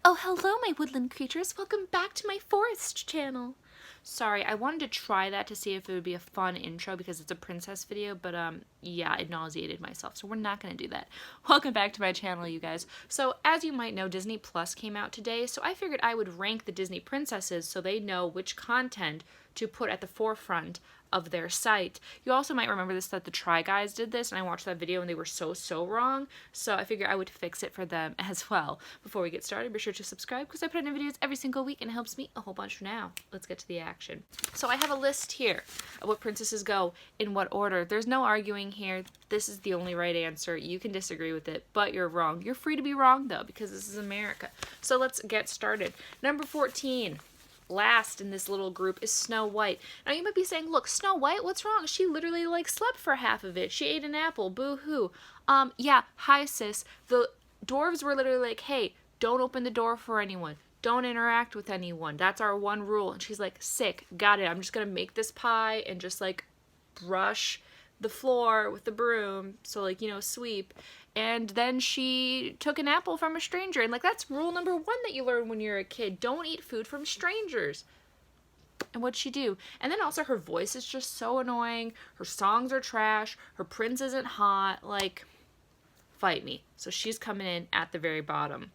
Oh, hello, my woodland creatures. Welcome back to my forest channel. Sorry, I wanted to try that to see if it would be a fun intro because it's a princess video, but yeah, I nauseated myself, so we're not going to do that. Welcome back to my channel, you guys. So, as you might know, Disney Plus came out today, so I figured I would rank the Disney princesses so they know which content to put at the forefront of their site. You also might remember this, that the Try Guys did this, and I watched that video and they were so wrong, so I figured I would fix it for them as well. Before we get started, be sure to subscribe because I put in videos every single week and it helps me a whole bunch. Now, let's get to the action. So I have a list here of what princesses go in what order. There's no arguing here. This is the only right answer. You can disagree with it, but you're wrong. You're free to be wrong though, because this is America. So let's get started. Number 14. Last in this little group is Snow White. Now you might be saying, look, Snow White, what's wrong? She literally slept for half of it. She ate an apple, boo-hoo. Yeah, hi sis. The dwarves were literally like, hey, don't open the door for anyone. Don't interact with anyone. That's our one rule. And she's like, sick, got it. I'm just gonna make this pie and just brush the floor with the broom. So sweep. And then she took an apple from a stranger. And that's rule number 1 that you learn when you're a kid. Don't eat food from strangers. And what'd she do? And then also her voice is just so annoying. Her songs are trash. Her prince isn't hot. Fight me. So she's coming in at the very bottom.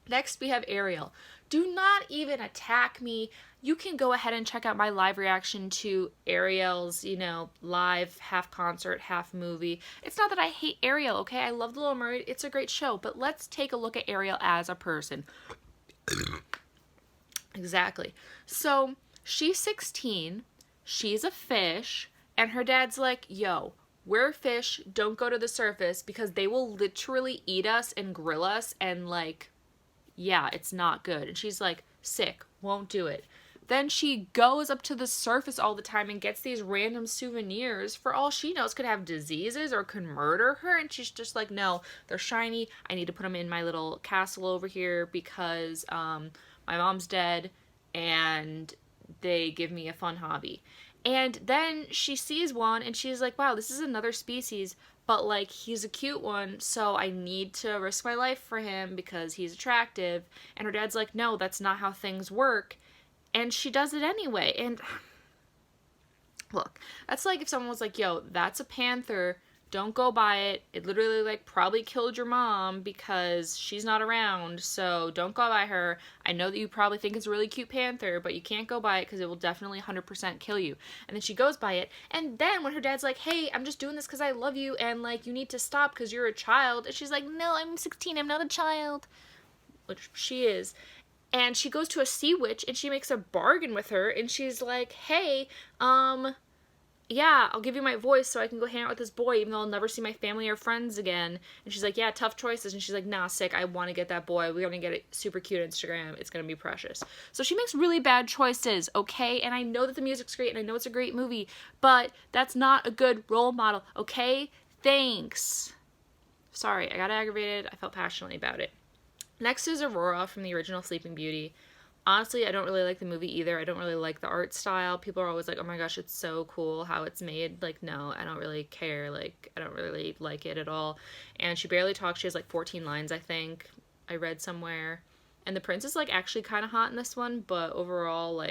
Next, we have Ariel. Do not even attack me. You can go ahead and check out my live reaction to Ariel's, live, half concert, half movie. It's not that I hate Ariel, okay? I love The Little Mermaid. It's a great show. But let's take a look at Ariel as a person. Exactly. So, she's 16. She's a fish. And her dad's like, yo, we're fish. Don't go to the surface because they will literally eat us and grill us and yeah, it's not good. And she's like, sick, won't do it. Then she goes up to the surface all the time and gets these random souvenirs. For all she knows, could have diseases or could murder her. And she's just like, no, they're shiny. I need to put them in my little castle over here because my mom's dead and they give me a fun hobby. And then she sees one and she's like, wow, this is another species, but he's a cute one, so I need to risk my life for him because he's attractive. And her dad's like, no, that's not how things work. And she does it anyway. And look, that's if someone was like, yo, that's a panther. Don't go by it. It literally probably killed your mom because she's not around, so don't go by her. I know that you probably think it's a really cute panther, but you can't go by it because it will definitely 100% kill you. And then she goes by it, and then when her dad's like, hey, I'm just doing this because I love you, and you need to stop because you're a child, and she's like, no, I'm 16, I'm not a child. Which she is. And she goes to a sea witch, and she makes a bargain with her, and she's like, hey, yeah, I'll give you my voice so I can go hang out with this boy even though I'll never see my family or friends again. And she's like, yeah, tough choices. And she's like, nah, sick, I want to get that boy. We're going to get it super cute on Instagram. It's going to be precious. So she makes really bad choices, okay? And I know that the music's great and I know it's a great movie, but that's not a good role model, okay? Thanks. Sorry, I got aggravated. I felt passionately about it. Next is Aurora from the original Sleeping Beauty. Honestly, I don't really like the movie either. I don't really like the art style. People are always like, oh my gosh, it's so cool how it's made. No, I don't really care. I don't really like it at all. And she barely talks. She has 14 lines, I think. I read somewhere. And the prince is actually kind of hot in this one, but overall,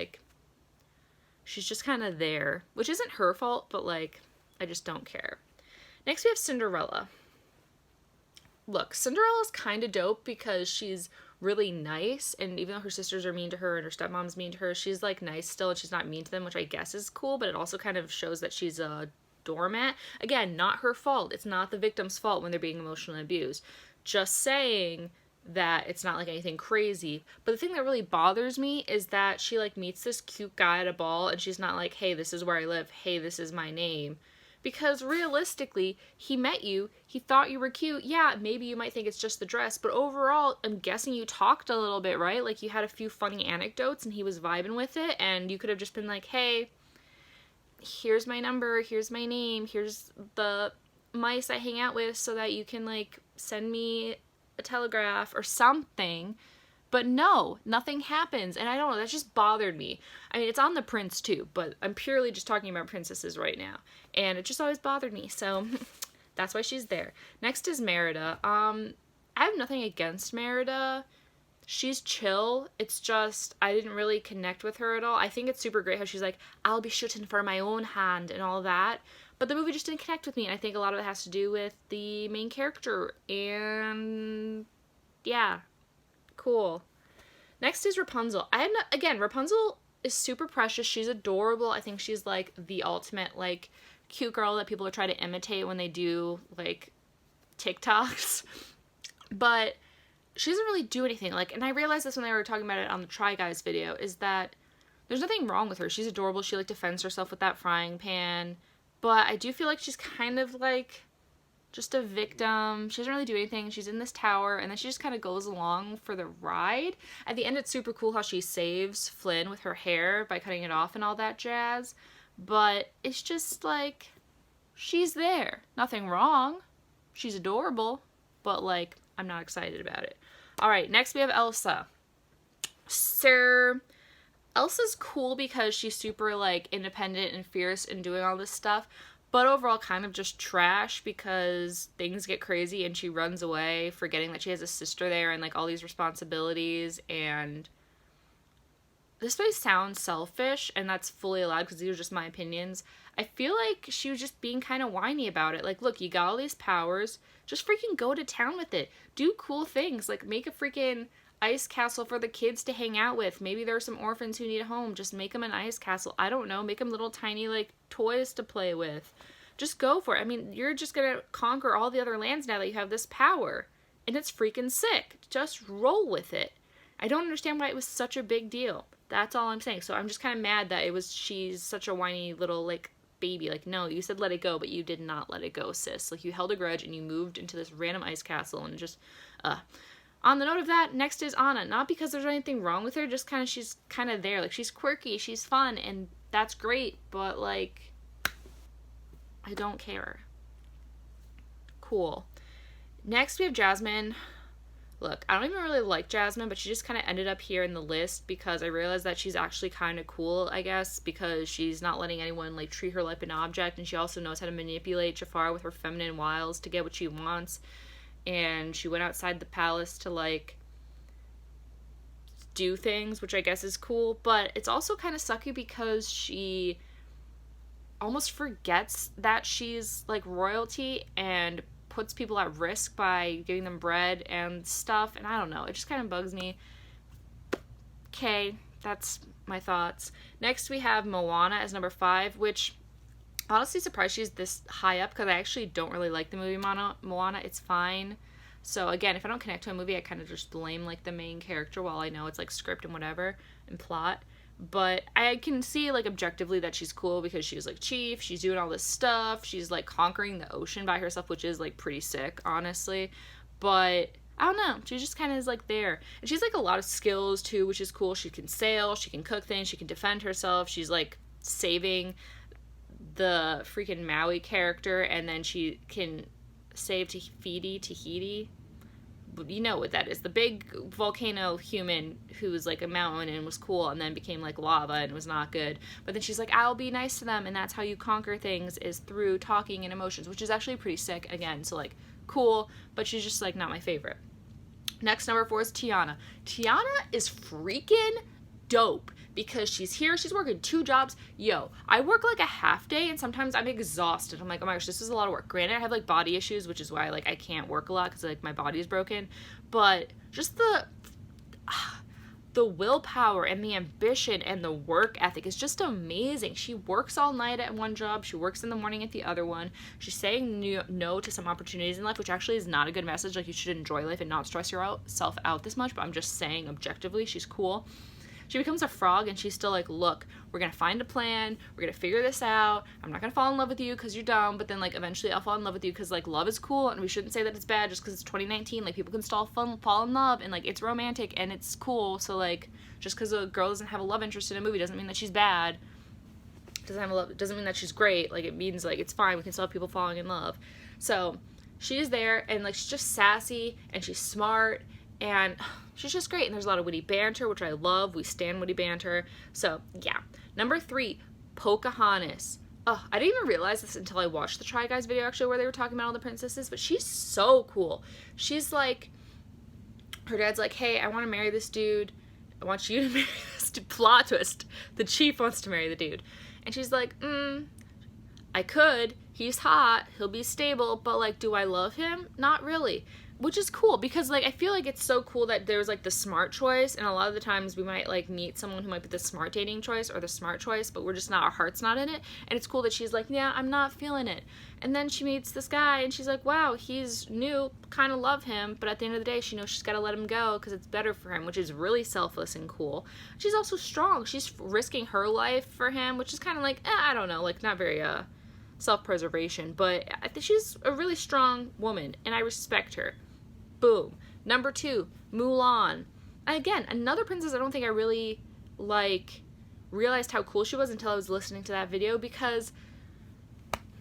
she's just kind of there. Which isn't her fault, but I just don't care. Next we have Cinderella. Look, Cinderella's kind of dope because she's really nice, and even though her sisters are mean to her and her stepmom's mean to her, she's nice still and she's not mean to them, which I guess is cool, but it also kind of shows that she's a doormat. Again, not her fault. It's not the victim's fault when they're being emotionally abused. Just saying that it's not anything crazy. But the thing that really bothers me is that she meets this cute guy at a ball and she's not like, hey, this is where I live, hey, this is my name. Because realistically, he met you, he thought you were cute. Yeah, maybe you might think it's just the dress, but overall, I'm guessing you talked a little bit, right? You had a few funny anecdotes and he was vibing with it, and you could have just been like, hey, here's my number, here's my name, here's the mice I hang out with so that you can, send me a telegraph or something. But no, nothing happens, and I don't know, that just bothered me. I mean, it's on the prince too, but I'm purely just talking about princesses right now, and it just always bothered me, so that's why she's there. Next is Merida. I have nothing against Merida. she's chill. It's just, I didn't really connect with her at all. I think it's super great how she's like, I'll be shooting for my own hand and all that. But the movie just didn't connect with me. And I think a lot of it has to do with the main character. And yeah, cool. Next is Rapunzel. Again, Rapunzel is super precious. She's adorable. I think she's like the ultimate like cute girl that people are trying to imitate when they do like TikToks. But she doesn't really do anything. Like, and I realized this when they were talking about it on the Try Guys video, is that there's nothing wrong with her. She's adorable. She like defends herself with that frying pan. But I do feel like she's kind of like just a victim. She doesn't really do anything. She's in this tower, and then she just kind of goes along for the ride. At the end, it's super cool how she saves Flynn with her hair by cutting it off and all that jazz. But it's just like, she's there. Nothing wrong. She's adorable. But like, I'm not excited about it. All right, next we have Elsa. Elsa's cool because she's super like independent and fierce and doing all this stuff, but overall kind of just trash because things get crazy and she runs away, forgetting that she has a sister there and like all these responsibilities. And this may sound selfish, and that's fully allowed because these are just my opinions. I feel like she was just being kind of whiny about it. Like, look, you got all these powers. Just freaking go to town with it. Do cool things. Like, make a freaking ice castle for the kids to hang out with. Maybe there are some orphans who need a home. Just make them an ice castle. I don't know. Make them little tiny, like, toys to play with. Just go for it. I mean, you're just going to conquer all the other lands now that you have this power. And it's freaking sick. Just roll with it. I don't understand why it was such a big deal. That's all I'm saying. So I'm just kind of mad that she's such a whiny little, like, baby. Like, no, you said let it go, but you did not let it go, sis. Like, you held a grudge and you moved into this random ice castle and just, On the note of that, next is Anna. Not because there's anything wrong with her, just kind of, she's kind of there. Like, she's quirky, she's fun, and that's great, but, like, I don't care. Cool. Next, we have Jasmine. Look, I don't even really like Jasmine, but she just kind of ended up here in the list because I realized that she's actually kind of cool, I guess, because she's not letting anyone, like, treat her like an object, and she also knows how to manipulate Jafar with her feminine wiles to get what she wants, and she went outside the palace to, like, do things, which I guess is cool, but it's also kind of sucky because she almost forgets that she's, like, royalty and puts people at risk by giving them bread and stuff, and I don't know, it just kind of bugs me. Okay, that's my thoughts. Next we have Moana as number 5, which honestly surprised she's this high up because I actually don't really like the movie Moana. It's fine. So again, if I don't connect to a movie, I kind of just blame like the main character while I know it's like script and whatever and plot. But I can see, like, objectively that she's cool because she's, like, chief, she's doing all this stuff, she's, like, conquering the ocean by herself, which is, like, pretty sick, honestly. But, I don't know, she just kind of is, like, there. And she's, like, a lot of skills, too, which is cool. She can sail, she can cook things, she can defend herself, she's, like, saving the freaking Maui character, and then she can save Tahiti. You know what that is. The big volcano human who was like a mountain and was cool and then became like lava and was not good. But then she's like, I'll be nice to them, and that's how you conquer things, is through talking and emotions, which is actually pretty sick again. So like, cool, but she's just like not my favorite. Next, number 4 is Tiana. Tiana is freaking dope because she's here, she's working 2 jobs. Yo, I work like a half day and sometimes I'm exhausted. I'm like, oh my gosh, this is a lot of work. Granted, I have like body issues, which is why like I can't work a lot because like my body is broken, but just the willpower and the ambition and the work ethic is just amazing. She works all night at one job, she works in the morning at the other one. She's saying no to some opportunities in life, which actually is not a good message. Like, you should enjoy life and not stress yourself out this much, but I'm just saying objectively she's cool. She becomes a frog and she's still like, look, we're gonna find a plan, we're gonna figure this out, I'm not gonna fall in love with you because you're dumb, but then like eventually I'll fall in love with you because like love is cool and we shouldn't say that it's bad just because it's 2019. Like, people can still fall in love and like it's romantic and it's cool. So like, just because a girl doesn't have a love interest in a movie doesn't mean that she's bad. Doesn't mean that she's great. Like, it means like it's fine, we can still have people falling in love. So she's there and like she's just sassy and she's smart and she's just great, and there's a lot of witty banter, which I love. We stand witty banter. So, yeah. Number 3, Pocahontas. Oh, I didn't even realize this until I watched the Try Guys video, actually, where they were talking about all the princesses, but she's so cool. She's, like, her dad's like, hey, I want to marry this dude. I want you to marry this dude. Plot twist. The chief wants to marry the dude. And she's like, I could. He's hot. He'll be stable. But, like, do I love him? Not really. Which is cool because, like, I feel like it's so cool that there's, like, the smart choice. And a lot of the times we might, like, meet someone who might be the smart dating choice or the smart choice, but we're just not, our heart's not in it. And it's cool that she's like, yeah, I'm not feeling it. And then she meets this guy and she's like, wow, he's new, kind of love him. But at the end of the day, she knows she's got to let him go because it's better for him, which is really selfless and cool. She's also strong. She's risking her life for him, which is kind of like, I don't know, like, not very, self-preservation, but I think she's a really strong woman and I respect her. Boom. Number 2, Mulan. Again, another princess I don't think I really, like, realized how cool she was until I was listening to that video because,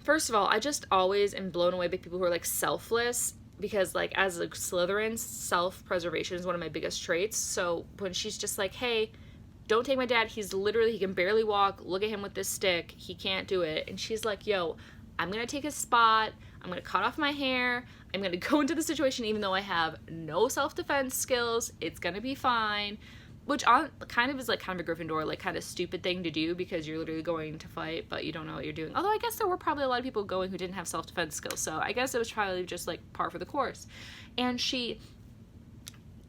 first of all, I just always am blown away by people who are, like, selfless because, like, as a Slytherin, self-preservation is one of my biggest traits. So when she's just like, hey, don't take my dad, he's literally, he can barely walk, look at him with this stick, he can't do it. And she's like, yo, I'm gonna take his spot, I'm gonna cut off my hair, I'm gonna go into the situation even though I have no self-defense skills, it's gonna be fine. Which kind of is like kind of a Gryffindor, like kind of stupid thing to do because you're literally going to fight but you don't know what you're doing. Although I guess there were probably a lot of people going who didn't have self-defense skills, so I guess it was probably just like par for the course. And she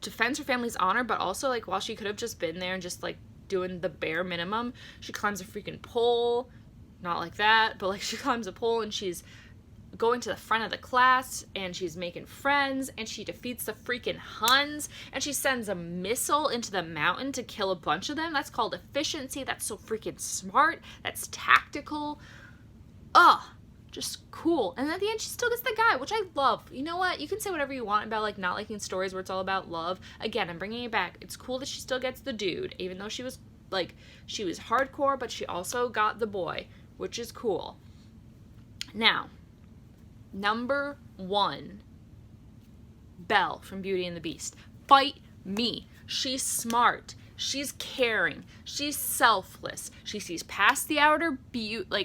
defends her family's honor, but also, like, while she could have just been there and just, like, doing the bare minimum, she climbs a freaking pole. Not like that, but, like, she climbs a pole and she's going to the front of the class and she's making friends and she defeats the freaking Huns and she sends a missile into the mountain to kill a bunch of them. That's called efficiency. That's so freaking smart. That's tactical. Ugh. Just cool. And at the end, she still gets the guy, which I love. You know what? You can say whatever you want about, like, not liking stories where it's all about love. Again, I'm bringing it back. It's cool that she still gets the dude, even though she was, like, she was hardcore, but she also got the boy, which is cool. Now, number 1, Belle from Beauty and the Beast. Fight me. She's smart. She's caring. She's selfless. She sees past the outer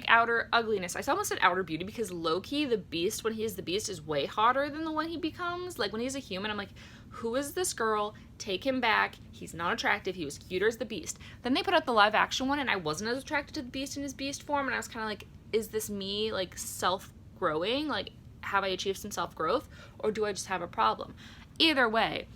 outer ugliness. I almost said outer beauty because Loki, the Beast, when he is the Beast, is way hotter than the one he becomes. Like, when he's a human, I'm like, who is this girl? Take him back. He's not attractive. He was cuter as the Beast. Then they put out the live action one, and I wasn't as attracted to the Beast in his Beast form, and I was kind of like, is this me, like, self-growing? Like, have I achieved some self-growth? Or do I just have a problem? Either way,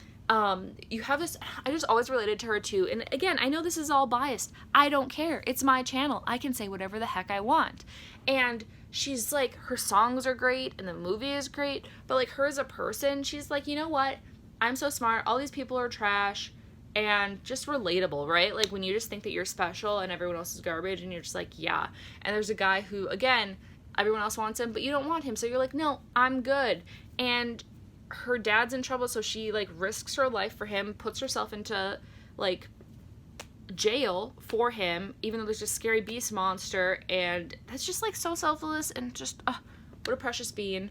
you have this, I just always related to her too, and again, I know this is all biased, I don't care, it's my channel, I can say whatever the heck I want, and she's like, her songs are great, and the movie is great, but like, her as a person, she's like, you know what, I'm so smart, all these people are trash, and just relatable, right? Like, when you just think that you're special, and everyone else is garbage, and you're just like, yeah, and there's a guy who, again, everyone else wants him, but you don't want him, so you're like, no, I'm good, and her dad's in trouble, so she, like, risks her life for him, puts herself into, like, jail for him, even though there's a scary beast monster, and that's just, like, so selfless, and just, what a precious being.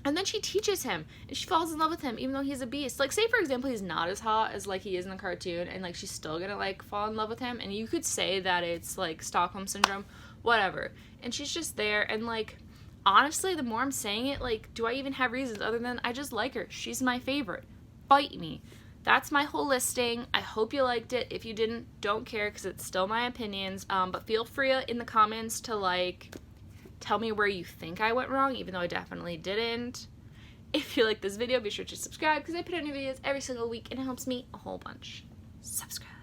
And then she teaches him, and she falls in love with him, even though he's a beast. Like, say, for example, he's not as hot as, like, he is in the cartoon, and, like, she's still gonna, like, fall in love with him, and you could say that it's, like, Stockholm Syndrome, whatever. And she's just there, and, like, honestly, the more I'm saying it, like, do I even have reasons other than I just like her? She's my favorite. Fight me. That's my whole listing. I hope you liked it. If you didn't, don't care because it's still my opinions. But feel free in the comments to, like, tell me where you think I went wrong, even though I definitely didn't. If you like this video, be sure to subscribe because I put out new videos every single week and it helps me a whole bunch. Subscribe.